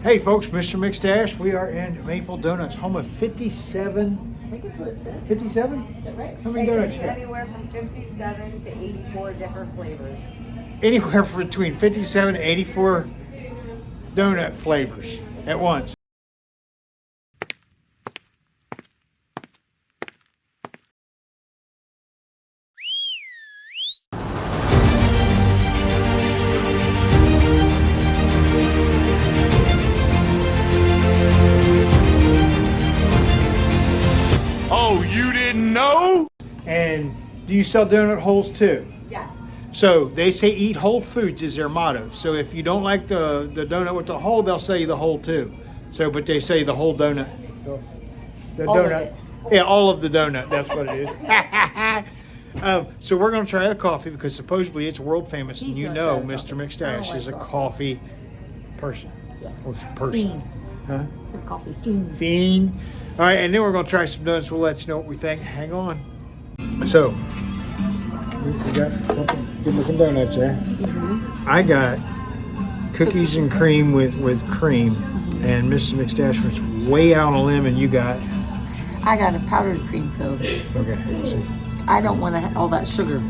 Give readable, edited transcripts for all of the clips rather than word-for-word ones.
Hey folks, Mr. McStache. We are in Maple Donuts, home of 57. I think it's what it said. 57? Is that right? How many It can donuts be you got? anywhere from 57 to 84 different flavors. Anywhere between 57 and 84 donut flavors at once. Oh, you didn't know? And do you sell donut holes too? Yes. So they say eat whole foods is their motto. So if you don't like the donut with the hole, they'll say the hole too. So, but they say the whole donut. The All of donut. it. Yeah, all of the donut. That's what it is. So we're going to try the coffee because supposedly it's world famous. He's And you gonna know try the Mr. coffee. I McStache don't is a like coffee person. Yes. Or person. Fiend. Huh? They're coffee fiend. Fiend. All right, and then we're going to try some donuts. We'll let you know what we think. Hang on. So, we got good looking donuts there. I got cookies and cream with cream, and Mrs. McStache was way out on a limb, and you got, I got a powdered cream filled. okay, let's see. I don't want all that sugar.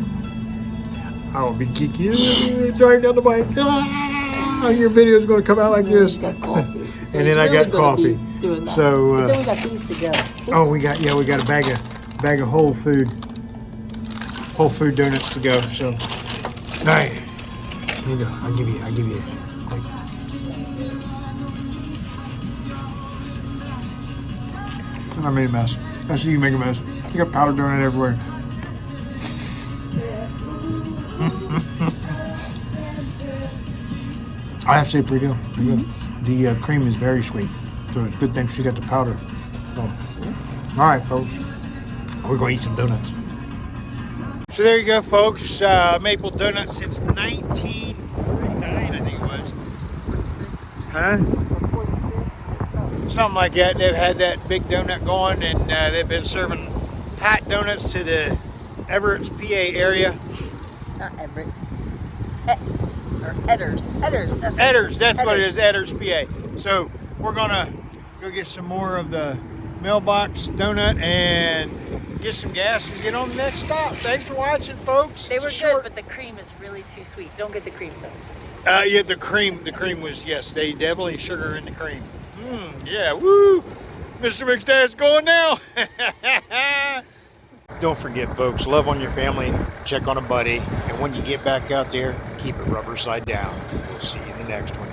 I will be geeky. Driving down the bike. Ah, your video is going to come out like this. Got coffee. So And he's then I really got gonna be coffee. doing that. So, But then we got these to go. Oh, Oops. we got a bag of whole food donuts to go. So, all right, here you go. I'll give you. Like, I made a mess. I see you make a mess. You got powdered donut everywhere. I have to say, pretty good. Pretty good. The cream is very sweet, so it's a good thing she got the powder. So, all right, folks, we're going to eat some donuts. So there you go, folks. Maple Donuts since 1949, I think it was. 46. Huh? 46. Something like that. They've had that big donut going, and they've been serving hot donuts to the Everett's, PA area. Not Everett's. Or Etters. Etters. That's Etters, that's what it is, Etters Pa. So we're gonna go get some more of the mailbox donut and get some gas and get on the next stop. Thanks for watching, folks. They It's were a good, short- but the cream is really too sweet. Don't get the cream though. Yeah, the cream was, yes, they definitely sugar in the cream. Yeah, woo! Mr. McStache going now. Don't forget, folks, love on your family, check on a buddy, and when you get back out there, keep it rubber side down. We'll see you in the next one.